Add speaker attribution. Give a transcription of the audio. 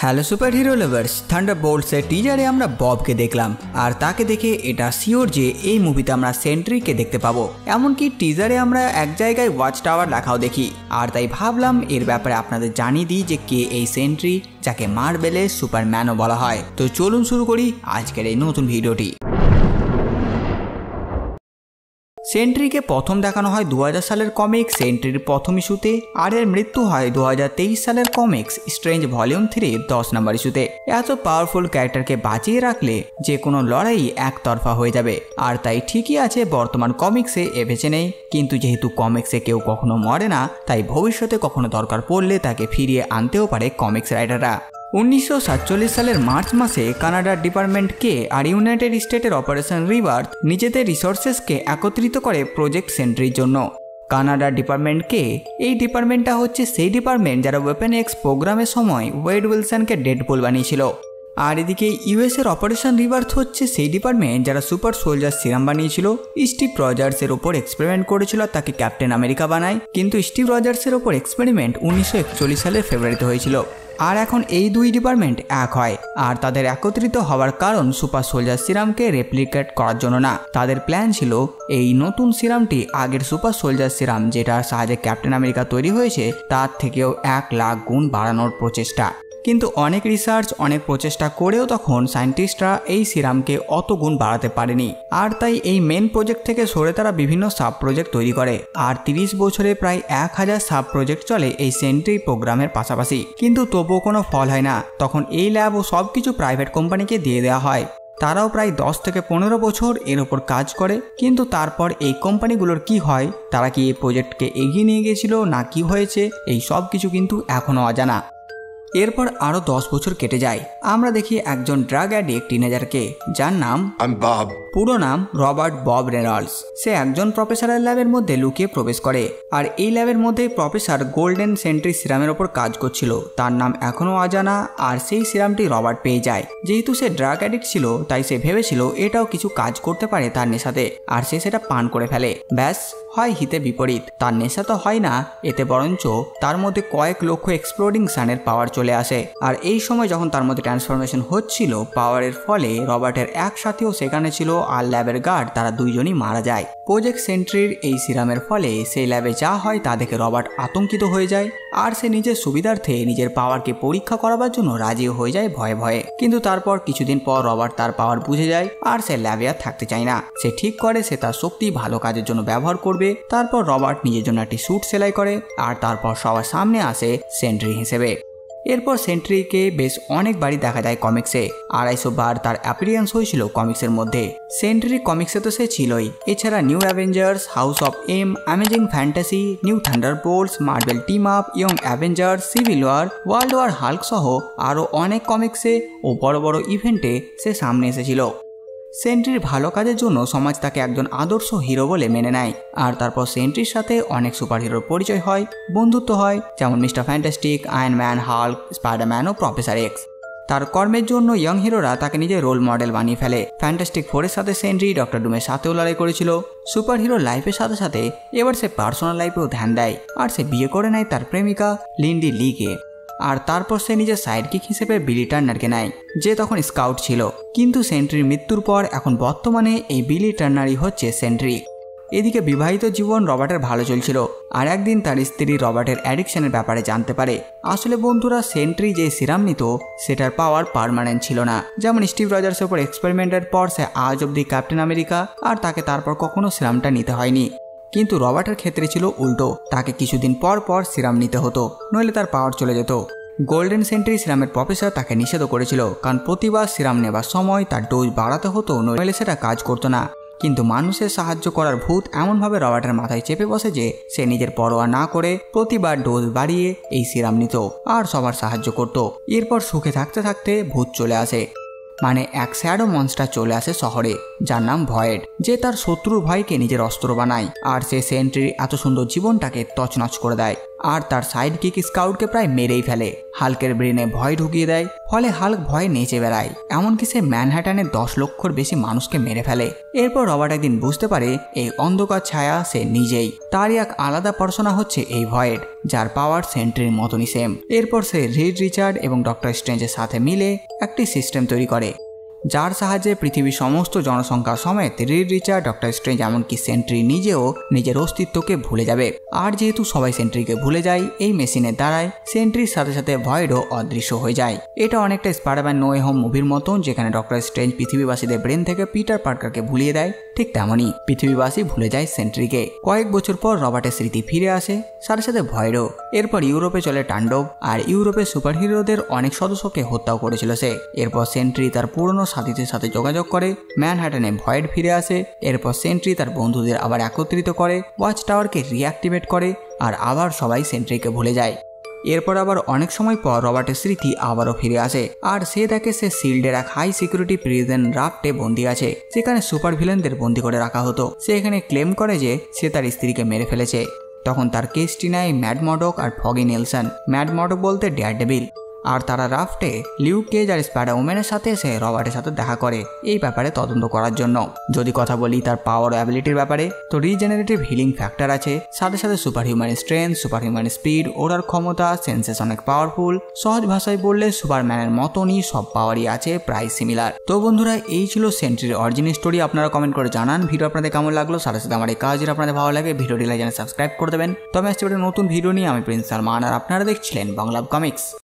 Speaker 1: Hello super hero lovers, থান্ডারবোল্টসের টিজারে আমরা ববকে দেখলাম আর তাকে দেখে এটা শিওর যে এই মুভিতে আমরা সেন্ট্রিকে দেখতে পাবো। এমনকি টিজারে আমরা এক জায়গায় ওয়াচ টাওয়ার লেখাও দেখি, আর তাই ভাবলাম এর ব্যাপারে আপনাদের জানিয়ে দিই যে কে এই সেন্ট্রি, যাকে মার্বেলের সুপারম্যানও বলা হয়। তো চলুন শুরু করি আজকের এই নতুন ভিডিওটি। সেন্ট্রিকে প্রথম দেখানো হয় 2000 সালের কমিক্স সেন্ট্রির প্রথম ইস্যুতে, আর এর মৃত্যু হয় 2023 সালের কমিক্স স্ট্রেঞ্জ ভলিউম 3 10 নম্বর ইস্যুতে। এত পাওয়ারফুল ক্যারেক্টারকে বাঁচিয়ে রাখলে যে কোনো লড়াই একতরফা হয়ে যাবে, আর তাই ঠিকই আছে বর্তমান কমিক্সে এ বেঁচে নেই। কিন্তু যেহেতু কমিক্সে কেউ কখনো মরে না, তাই ভবিষ্যতে কখনো দরকার পড়লে তাকে ফিরিয়ে আনতেও পারে কমিক্স রাইটাররা। 1947 সালের মার্চ মাসে কানাডার ডিপার্টমেন্ট কে আর ইউনাইটেড স্টেটের অপারেশন রিবার্থ নিজেদের রিসোর্সেসকে একত্রিত করে প্রজেক্ট সেন্ট্রির জন্য। কানাডার ডিপার্টমেন্ট কে, এই ডিপার্টমেন্টটা হচ্ছে সেই ডিপার্টমেন্ট যারা ওয়েপন এক্স প্রোগ্রামের সময় ওয়েড উইলসনকে ডেডপুল বানিয়েছিল। আর এদিকে ইউএসের অপারেশন রিবার্থ হচ্ছে সেই ডিপার্টমেন্ট যারা সুপার সোলজার সিরাম বানিয়েছিল। স্টিভ রজার্সের ওপর এক্সপেরিমেন্ট করেছিল, তাকে ক্যাপ্টেন আমেরিকা বানায়। কিন্তু স্টিভ রজার্সের ওপর এক্সপেরিমেন্ট 1941 সালের ফেব্রুয়ারিতে হয়েছিল। আর এখন এই দুই ডিপার্টমেন্ট এক হয়, আর তাদের একত্রিত হওয়ার কারণ সুপার সোলজার সিরামকে রেপ্লিকেট করার জন্য না। তাদের প্ল্যান ছিল এই নতুন সিরামটি আগের সুপার সোলজার সিরাম যেটার সাহায্যে ক্যাপ্টেন আমেরিকা তৈরি হয়েছে তার থেকেও 1 লাখ গুণ বাড়ানোর প্রচেষ্টা। কিন্তু অনেক রিসার্চ অনেক প্রচেষ্টা করেও তখন সায়েন্টিস্টরা এই সিরামকে অত গুণ বাড়াতে পারেনি, আর তাই এই মেন প্রজেক্ট থেকে সরে তারা বিভিন্ন সাব প্রজেক্ট তৈরি করে। আর 30 বছরে প্রায় 1000 সাব প্রজেক্ট চলে এই সেন্ট্রি প্রোগ্রামের পাশাপাশি, কিন্তু তবুও কোনো ফল হয় না। তখন এই ল্যাব ও সব কিছু প্রাইভেট কোম্পানিকে দিয়ে দেওয়া হয়। তারাও প্রায় 10 থেকে 15 বছর এর ওপর কাজ করে। কিন্তু তারপর এই কোম্পানিগুলোর কি হয়, তারা কি এই প্রজেক্টকে এগিয়ে নিয়ে গেছিল না কি হয়েছে, এই সব কিছু কিন্তু এখনও অজানা। এরপর আরো 10 বছর কেটে যায়। আমরা দেখি একজন ড্রাগ অ্যাডিক্ট টিনেজারকে, যার নাম পুরো নাম রবার্ট বব রেনল্ডস। সে একজন প্রফেসরের ল্যাবের মধ্যে লুকিয়ে প্রবেশ করে, আর এই ল্যাবের মধ্যে প্রফেসর গোল্ডেন সেন্ট্রি সিরামের ওপর কাজ করছিল। তার নাম এখনো অজানা, আর সেই সিরামটি রবার্ট পেয়ে যায়। যেহেতু সে ড্রাগ অ্যাডিক্ট ছিল, তাই সে ভেবেছিল এটাও কিছু কাজ করতে পারে তার নেশাতে, আর সে সেটা পান করে ফেলে। ব্যাস, হয় হিতে বিপরীত। তার নেশা তো হয় না, এতে বরঞ্চ তার মধ্যে কয়েক লক্ষ এক্সপ্লোডিং সানের পাওয়ার চলে আসে। আর এই সময় যখন তার মধ্যে ট্রান্সফরমেশন হচ্ছিল পাওয়ারের ফলে, রবার্টের এক সাথীও সেখানে ছিল, আর ল্যাবের গার্ড তারা দুইজনই মারা যায়। প্রজেক্ট সেন্ট্রির এই সিরামের ফলে সেই ল্যাবে যা হয় তা দেখে রবার্ট আতঙ্কিত হয়ে যায়, আর সে নিজের সুবিধার্থে নিজের পাওয়ারকে পরীক্ষা করাবার জন্য রাজিও হয়ে যায় ভয়ে ভয়ে। কিন্তু তারপর কিছুদিন পর রবার্ট তার পাওয়ার বুঝে যায়, আর সে ল্যাবে আর থাকতে চায় না। সে ঠিক করে সে তার শক্তি ভালো কাজের জন্য ব্যবহার করবে। তারপর রবার্ট নিজের জন্য একটি স্যুট সেলাই করে, আর তারপর সবার সামনে আসে সেন্ট্রি হিসেবে। এরপর সেন্ট্রিকে বেশ অনেকবারই দেখা যায় কমিক্সে, 250 বার তার অ্যাপিয়ারেন্স হয়েছিল কমিক্সের মধ্যে। সেন্ট্রি কমিক্সে তো সে ছিলই, এছাড়া New Avengers, House of M, Amazing Fantasy, New Thunderbolts, Marvel Team Up, Young Avengers, Civil War, World War Hulk সহ আরও অনেক কমিক্সে ও বড় বড় ইভেন্টে সে সামনে এসেছিল। সেন্ট্রির ভালো কাজের জন্য সমাজ তাকে একজন আদর্শ হিরো বলে মেনে নেয়, আর তারপর সেন্ট্রির সাথে অনেক সুপার হিরোর পরিচয় হয়, বন্ধুত্ব হয়, যেমন Mister Fantastic, Iron Man, Hulk, Spiderman ও প্রফেসর এক্স। তার কর্মের জন্য ইয়ং হিরোরা তাকে নিজের রোল মডেল বানিয়ে ফেলে। ফ্যান্টাস্টিক ফোরের সাথে সেন্ট্রি ডক্টর ডুমের সাথেও লড়াই করেছিল। সুপার হিরো লাইফের সাথে সাথে এবার সে পার্সোনাল লাইফেও ধ্যান দেয়, আর সে বিয়ে করে নেয় তার প্রেমিকা লিন্ডি লিকে। আর তারপর সে নিজের সাইডকিক হিসেবে বিলি টার্নারকে নেয়, যে তখন স্কাউট ছিল। কিন্তু সেন্ট্রির মৃত্যুর পর এখন বর্তমানে এই বিলি টার্নারই হচ্ছে সেন্ট্রি। এদিকে বিবাহিত জীবন রবার্টের ভালো চলছিল, আর একদিন তার স্ত্রী রবার্টের অ্যাডিকশনের ব্যাপারে জানতে পারে। আসলে বন্ধুরা, সেন্ট্রি যে সিরাম নিত সেটার পাওয়ার পার্মানেন্ট ছিল না। যেমন স্টিভ রজার্সের উপর এক্সপেরিমেন্টের পর সে আজ অব্দি ক্যাপ্টেন আমেরিকা, আর তাকে তারপর কখনো সিরামটা নিতে হয়নি। কিন্তু রবার্টের ক্ষেত্রে ছিল উল্টো, তাকে কিছুদিন পর পর সিরাম নিতে হতো, নইলে তার পাওয়ার চলে যেত। গোল্ডেন সেন্ট্রি সিরামের প্রফেসর তাকে নিষেধ করেছিল, কারণ প্রতিবার সিরাম নেবার সময় তার ডোজ বাড়াতে হতো, নইলে সেটা কাজ করতো না। কিন্তু মানুষের সাহায্য করার ভূত এমনভাবে রবার্টের মাথায় চেপে বসে যে সে নিজের পরোয়া না করে প্রতিবার ডোজ বাড়িয়ে এই সিরাম নিত আর সবার সাহায্য করত। এরপর সুখে থাকতে থাকতে ভূত চলে আসে, মানে এক শ্যাডো মনস্টার চলে আসে শহরে, যার নাম ভয়েড, যে তার শত্রুর ভাইকে নিজের অস্ত্র বানায়, আর সে সেন্ট্রির এত সুন্দর জীবনটাকে তছনছ করে দেয়। আর তার সাইড কিক স্কাউটকে প্রায় মেরেই ফেলে। হাল্কের ব্রেনে ভয় ঢুকিয়ে দেয়, ফলে হাল্ক ভয়ে নেচে বেড়ায়। এমনকি সে ম্যানহাটানে 10 লক্ষর বেশি মানুষকে মেরে ফেলে। এরপর রবার্ট একদিন বুঝতে পারে এই অন্ধকার ছায়া সে নিজেই। তারই এক আলাদা পার্সোনা হচ্ছে এই ভয়েড, যার পাওয়ার সেন্ট্রির মতনই সেম। এরপর সে রিড রিচার্ড এবং ডক্টর স্ট্রেঞ্জের সাথে মিলে একটি সিস্টেম তৈরি করে, যার সাহায্যে পৃথিবীর সমস্ত জনসংখ্যা সমেত রিড রিচার্ড, ডক্টর স্ট্রেঞ্জ এমনকি সেন্ট্রি নিজেও নিজের অস্তিত্বকে ভুলে যাবে। আর যেহেতু সবাই সেন্ট্রিকে ভুলে যায়, এই মেশিনের দ্বারাই সেন্ট্রির সাথে সাথে ভয়েডও অদৃশ্য হয়ে যায়। এটা অনেকটা স্পাইডারম্যান নো ওয়ে হোম মুভির মতন, যেখানে ডক্টর স্ট্রেঞ্জ পৃথিবীবাসীদের ব্রেন থেকে পিটার পার্কারকে ভুলিয়ে দেয়, ঠিক তেমনই পৃথিবীবাসী ভুলে যায় সেন্ট্রিকে। কয়েক বছর পর রবার্টের স্মৃতি ফিরে আসে, সাথে সাথে ভয়েডও। এরপর ইউরোপে চলে তাণ্ডব, আর ইউরোপের সুপারহিরোদের অনেক সদস্যকে হত্যাও করেছিল সে। এরপর সেন্ট্রি তার পুরনো সাথীদের সাথে যোগাযোগ করে, ম্যানহাটনে ভয়েড ফিরে আসে। এরপর সেন্ট্রি তার বন্ধুদের আবার একত্রিত করে, ওয়াচ টাওয়ারকে রিঅ্যাক্টিভেট করে, আর আবার সবাই সেন্ট্রিকে ভুলে যায়। এরপর আবার অনেক সময় পর রবার্টের স্মৃতি আবারও ফিরে আসে, আর সে দেখে সে শিল্ডের এক হাই সিকিউরিটি প্রিজন রাফটে বন্দী আছে, যেখানে সুপার ভিলেনদের বন্দী করে রাখা হতো। সে এখানে ক্লেম করে যে সে তার স্ত্রীকে মেরে ফেলেছে। তখন তার কেসটি নেয় ম্যাড মডক আর ফগি নেলসন। ম্যাড মডক বলতে ডেয়ারডেভিল। আর তারা রাফটে লিউক কেজ আর স্পাইডার-ওম্যানের সাথে এসে রবার্টের সাথে দেখা করে এই ব্যাপারে তদন্ত করার জন্য। যদি কথা বলি তার পাওয়ার ও অ্যাবিলিটির ব্যাপারে, তো রিজেনারেটিভ হিলিং ফ্যাক্টর আছে, সাথে সাথে super human strength, super human speed, ওড়ার ক্ষমতা, সেন্সেস অনেক পাওয়ারফুল। সহজ ভাষায় বললে সুপারম্যানের মতনই সব পাওয়ারই আছে, প্রায় সিমিলার। তো বন্ধুরা, এই ছিল সেন্ট্রির অরিজিন স্টোরি। আপনারা কমেন্ট করে জানান ভিডিও আপনাদের কেমন লাগলো। সাথে সাথে আমার এই কাজ যদি আপনাদের ভালো লাগে, ভিডিওটি লাইক সাবস্ক্রাইব করে দেবেন। তবে আসছে একটা নতুন ভিডিও নিয়ে। আমি প্রিন্স সালমান, আর আপনারা দেখছিলেন বাংলা কমিক্স।